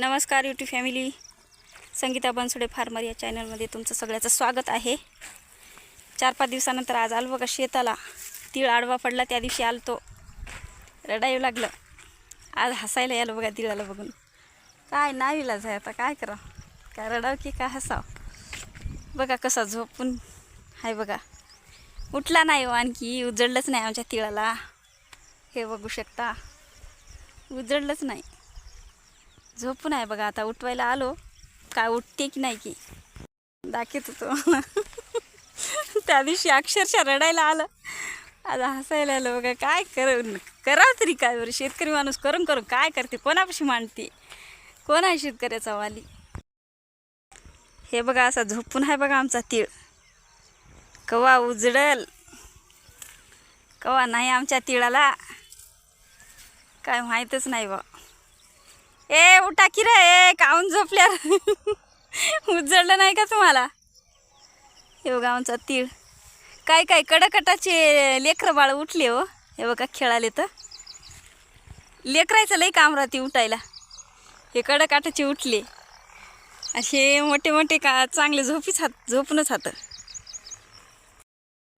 नमस्कार YouTube family, Sangeeta Bansode farmer या चॅनलमध्ये तुमचं सगळ्याचं स्वागत आहे। 4-5 दिवसानंतर आज आलो बघा शेताला। तीळ आडवा पडला त्या दिवशी आलतो, रडायला लागलं। आज हसायला यायला बघा तिळाला बघून। काय नावीला जाय आता काय करा, काय रडाव की काय हसाव। बघा कसा झोपून आहे बघा, उठला नाही आणखी, उजळलंच नाही आमच्या तिळाला। हे बघू शकता, उजळलंच नाही, झोपून आहे बघा। आता उठवायला आलो, काय उठते की नाही की दाखवत होतो। त्या दिवशी अक्षरशः रडायला आलं, आज हसायला आलं बघा। काय करावं तरी काय, बरं शेतकरी माणूस करून करून काय करते, कोणापाशी मांडते, कोण आहे शेतकऱ्याचा वाली। हे बघा असा झोपून आहे बघा आमचा तीळ। कवा उजळल कवा नाही आमच्या तिळाला काय माहीतच नाही बा। ए उठा की रे, ए काऊन झोपल्या, उजळलं नाही का तुम्हाला। हे बघा आमचा तीळ, काय काय कडकटाचे लेकरं बाळ उठले हो। हे बघा खेळाले, तर लेकरायचं लई काम राहते उठायला। हे कडकाटाचे उठले, असे मोठे मोठे का चांगले झोपूनच हात।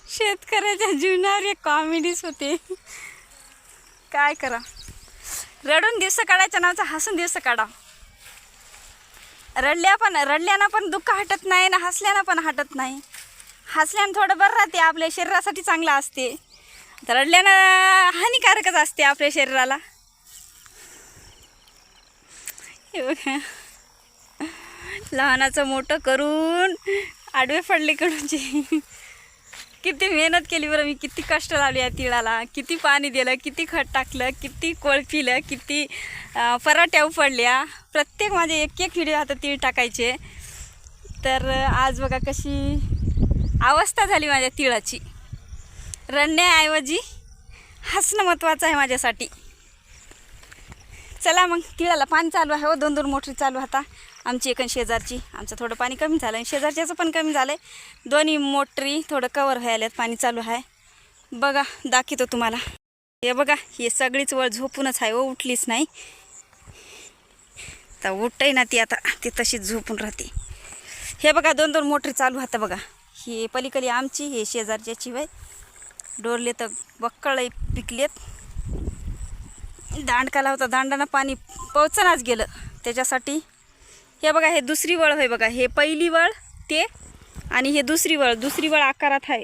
शेतकऱ्याच्या जीवनावर एक कॉमेडीच होते, काय करा। रडून दिवस काढायच्या नावाचा हसून दिवस काढा। रडल्यानं पण दुःख हटत नाही ना, हसल्यानं पण हटत नाही। हसल्यानं थोडं बरं राहते, आपल्या शरीरासाठी चांगलं असते। रडल्यानं हानिकारकच असते आपल्या शरीराला। हे बघा लहानाचं मोठं करून आडवे पडले कडूनचे। किती मेहनत केली बरं मी, किती कष्ट लावले या तिळाला, किती पाणी दिलं, किती खत टाकलं, किती कोळपिलं, किती पराठ्या उपडल्या। प्रत्येक माझे एक एक व्हिडिओ आता तीळ टाकायचे। तर आज बघा कशी अवस्था झाली माझ्या तिळाची। रडण्याऐवजी हसणं महत्त्वाचं आहे माझ्यासाठी। चला मग, तिळाला पाणी चालू आहे हो, 2-2 मोटरी चालू आता। आमची एक शेजारची, आमचं थोडं पाणी कमी झालं आणि शेजारच्याचं पण कमी झालं आहे। दोन्ही मोटरी थोडं कवर व्हायल्यात, पाणी चालू आहे बघा। दाखवतो तुम्हाला, हे बघा हे सगळीच वळ झोपूनच आहे हो, उठलीच नाही। तर उठतही ना ती, आता ती तशीच झोपून राहते। हे बघा 2-2 मोटरी चालू आता बघा। ही पलीकडे आमची, हे शेजारच्याची वय डोरले तर बक्कळ पिकलेत। दांडकाला होता, दांडानं पाणी पोचनाच गेलं त्याच्यासाठी। हे बघा हे दुसरी वळ आहे बघा, हे पहिली वळ ते आणि हे दुसरी वळ आकारात आहे।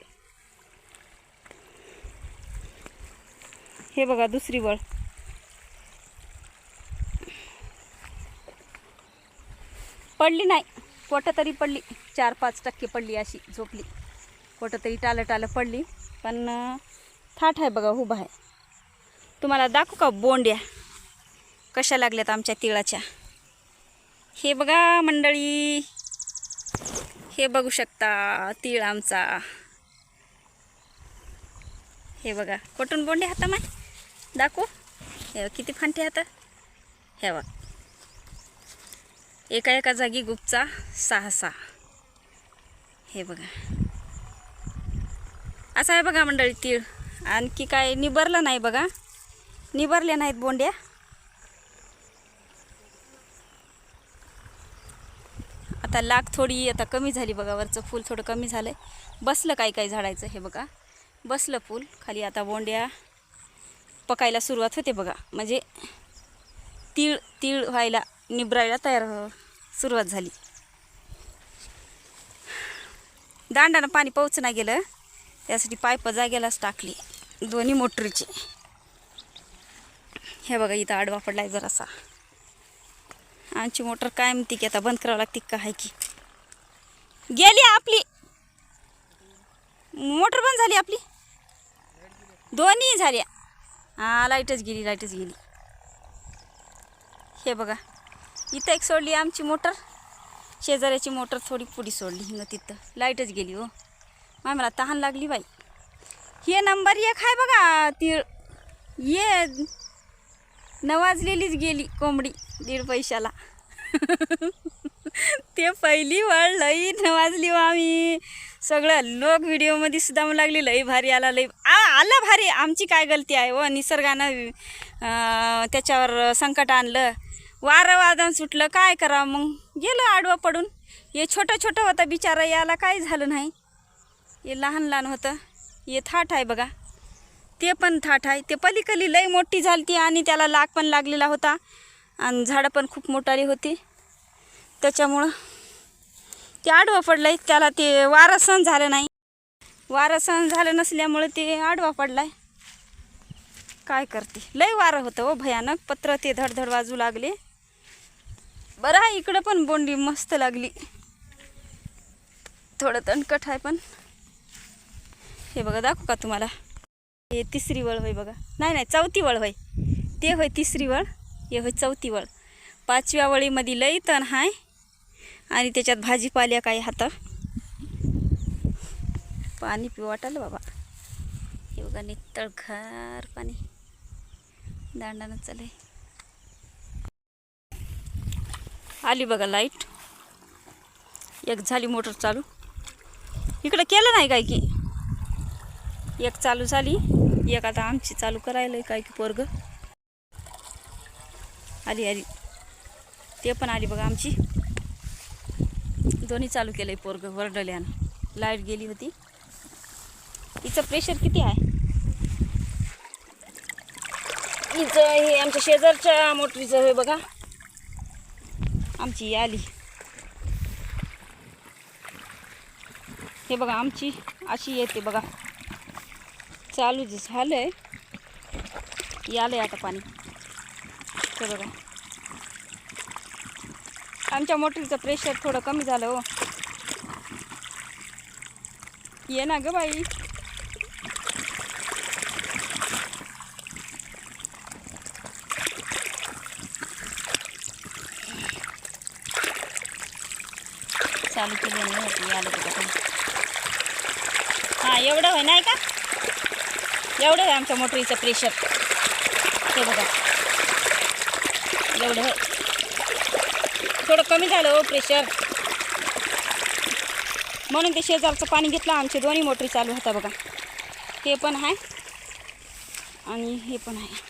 हे बघा दुसरी वळ, पडली नाही, पोटं तरी पडली, 4-5% पडली, अशी झोपली। पोटं तरी टालं पडली, पण थाट आहे बघा, उभा आहे। तुम्हाला दाखवू का बोंड्या कशा लागल्यात आमच्या तिळाच्या। हे बघा मंडळी, हे बघू शकता तीळ आमचा। हे बघा कोटून बोंडे हाता माय दाखवू, हे किती फांटे हात। हे बघ एका जागी गुपचा 6-6। हे बघा असं आहे बघा मंडळी तीळ। आणखी काय निबरलं नाही बघा, निबरल्या नाहीत बोंड्या। आता लाग थोडी आता कमी झाली बघा, वरचं फूल थोडं कमी झालंय, बसलं काही झाडायचं। हे बघा बसलं फूल खाली, आता बोंड्या पकायला सुरुवात होते बघा। म्हणजे तीळ व्हायला, निबरायला तयार सुरुवात झाली। दांडानं पाणी पोहोच नाही गेलं, त्यासाठी पाईप जागेलाच टाकली दोन्ही मोटरीची। हे बघा इथं आडवा पडलाय जरासा। आमची मोटर काय म्हणते की आता बंद करावं लागते का, आहे की गेली आपली मोटर, बंद झाली आपली, दोन्ही झाल्या। हां लाईटच गेली। हे बघा इथं एक सोडली आमची मोटर, शेजाऱ्याची मोटर थोडी पुढी सोडली न, तिथं लाईटच गेली हो। मला तहान लागली बाई। हे नंबर 1 आहे बघा तीळ, ये नवाजलेलीच गेली कोंबडी 1.5 पैशाला। ते पहिली वळ लई नवाजली हो आम्ही, सगळं लोक व्हिडिओमध्ये सुद्धा म्हणू लागली लई भारी आला, लई आला भारी। आमची काय गलती आहे हो, निसर्गानं त्याच्यावर संकट आणलं, वारं वादन सुटलं, काय करावं मग, गेलं आडवं पडून. हे छोटं छोटं होतं बिचारा, याला काही झालं नाही. हे लहान लहान होतं. हे थाट आहे बघा, ते पण थाट आहे. ते पलीकली लई मोठी झाली आणि त्याला लाग पण लागलेला होता आणि झाडं पण खूप मोठाली होती. त्याच्यामुळं ते आडवं पडलंय. त्याला ते वारं सहन झालं नाही. वारं सहन झालं नसल्यामुळे ते आडवा पडलाय. काय करते, लई वारं होतं हो भयानक. पत्र ते धडधड वाजू लागले. बरं आहे इकडं पण बोंडी मस्त लागली. थोडं तणकट आहे पण. हे बघा, दाखवू का तुम्हाला? हे तिसरी वळ होय बघा. नाही चौथी वळ होय. ते होय तिसरी वळ, हे होय चौथी वळ. 5व्या वळीमध्ये लई तण आहे आणि त्याच्यात भाजीपाल्या काही हात. पाणी पिऊ वाटालं बाबा. हे बघा, नितळगार पाणी दांडानं चालय. आली बघा लाईट. एक झाली मोटर चालू. इकडं केलं नाही काय की, एक चालू झाली, एक आता आमची चालू करायला काय की पोरग. आली ते पण आली बघा आमची. दोन्ही चालू केलंय पोरग वरडल्यानं. लाईट गेली होती. हिचं प्रेशर किती आहे? हिचं हे आमच्या शेजारच्या मोटरीचं होय बघा. आमची आली. हे बघा आमची अशी येते बघा. चालू झालंय, यालंय आता पाणी. ते बघा आमच्या मोटरीचं प्रेशर थोडं कमी झालं हो. ये ना ग बाई. चालू केलं नाही, आलं बघा. हां एवढं होय नाही का, एवढं आहे आमच्या मोटरीचं प्रेशर. हे बघा एवढं होय. थोडं कमी झालं हो प्रेशर, म्हणून ते शेजारचं पाणी घेतलं. आमचे दोन्ही मोटरी चालू होता बघा. हे पण आहे आणि हे पण आहे.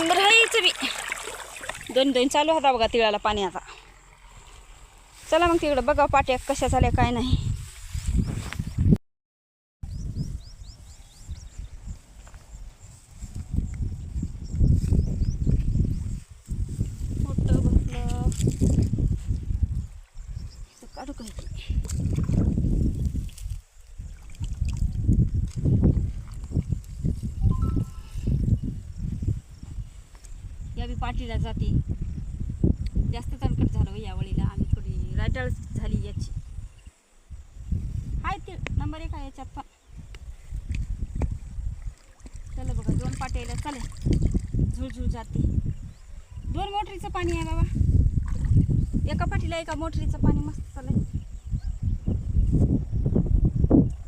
राहायचं बी दोन चालू होता बघा तिळाला पाणी. आता चला मग तिकडं बघा पाट्या कशा झाल्या काय नाही. मोठं भरलं काढू काही. या बी पाठीला जाते. जास्त तणकट झालं या वळीला आणि थोडी राटाळ झाली याची. हाय ते नंबर 1 आहे याच्यात पण. चला बघा 2 पाट्याला चालेल. झुळझुळ जाते. 2 मोटरीचं पाणी आहे बाबा. एका पाठीला एका मोटरीचं पाणी मस्त चालेल.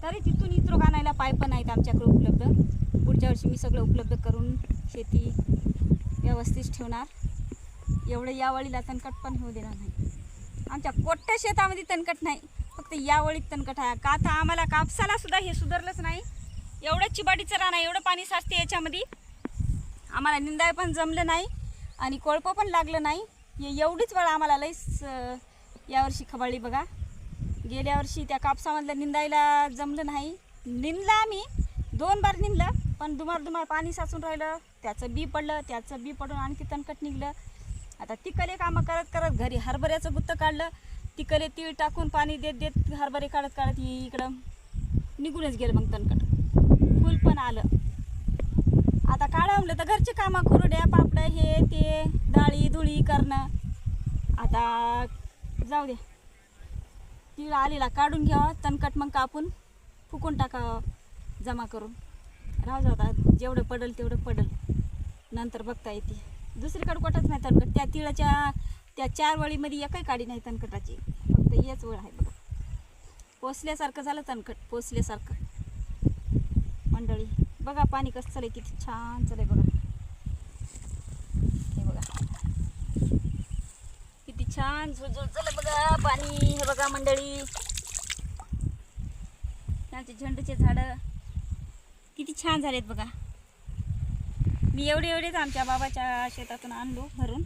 तरी तिथून इथं आणायला पाईप नाहीत आमच्याकडे उपलब्ध. पुढच्या वर्षी मी सगळं उपलब्ध करून शेती व्यवस्थित ठेवणार. एवढं यावळीला तणकट पण होऊ देणार नाही. आमच्या कोट्या शेतामध्ये तणकट नाही, फक्त यावळीत तणकट आहे. का आता आम्हाला कापसाला सुद्धा हे सुधारलंच नाही. एवढं चिबाडीचं रान आहे, एवढं पाणी साचते याच्यामध्ये. आम्हाला निंदाय पण जमलं नाही आणि कोळपं पण लागलं नाही. एवढीच वेळ आम्हाला लईच यावर्षी खबाळली बघा. गेल्या वर्षी त्या कापसामधलं निंदायला जमलं नाही. निंदलं आम्ही 2 बार निंदलं, पण दुमार पाणी साचून राहिलं. त्याचं बी पडलं, त्याचं बी पडून आणखी तणकट निघलं. आता तिकले कामं करत घरी हरभऱ्याचं गुत्त काढलं. तिकले तीळ टाकून पाणी देत हरभरे काढत इकडं निघूनच गेलं मग तणकट. फुल पण आलं. आता काढा म्हणलं तर घरचे कामं, कुरड्या पापड्या हे ते डाळी धुळी करणं. आता जाऊ दे, तीळ आलेला काढून घ्यावा. तणकट मग कापून फुकून टाकावं जमा करून. राहू जाऊ आता, जेवढं पडल तेवढं पडल, नंतर बघता येते. दुसरीकडे कुठंच नाही तणकट. त्या तिळाच्या त्या 4 वळीमध्ये एकही काडी नाही तणकटाची, फक्त हेच वळ आहे बघा. पोचल्यासारखं झालं तणकट, पोचल्यासारखं. मंडळी बघा पाणी कसं चालय, किती छान चालय बघा. हे बघा किती छान झुळझुळ चालय बघा पाणी. हे बघा मंडळी, त्यांचे झेंडूचे झाडं किती छान झालेत बघा. मी एवढेच आमच्या बाबाच्या शेतातून आणलो भरून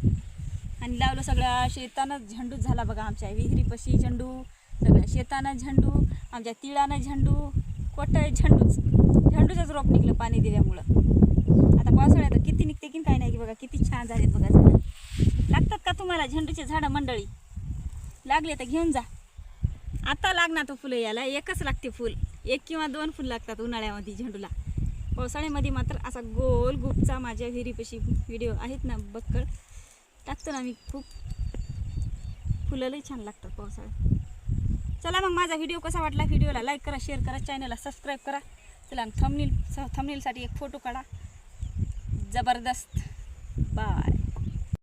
आणि लावलं. सगळ्या शेतानं झेंडूच झाला बघा. आमच्या विहिरीपाशी झेंडू, सगळ्या शेतानं झेंडू, आमच्या तिळानं झेंडू, कोटाय झेंडूचंच रोप निघलं पाणी दिल्यामुळं. आता पावसाळ्यात किती निघते की काय नाही की बघा किती छान झालेत बघा झाडं. लागतात का तुम्हाला झेंडूचे झाडं मंडळी? लागले तर घेऊन जा. आता लागणार तो फुलं याला एकच लागते फुल, 1 किंवा 2 फुल लागतात उन्हाळ्यामध्ये झेंडूला. पावसाळ्यामध्ये मात्र असा गोल गुपचा माझ्या विहिरीपाशी व्हिडिओ आहेत ना बक्कळ टाकतो ना मी. खूप फुलं लई छान लागतात पावसाळ्यात. चला मग माझा व्हिडिओ कसा वाटला? व्हिडिओला लाईक करा, शेअर करा, चॅनलला सबस्क्राईब करा. चला थंबनेलसाठी एक फोटो काढा. जबरदस्त. बाय.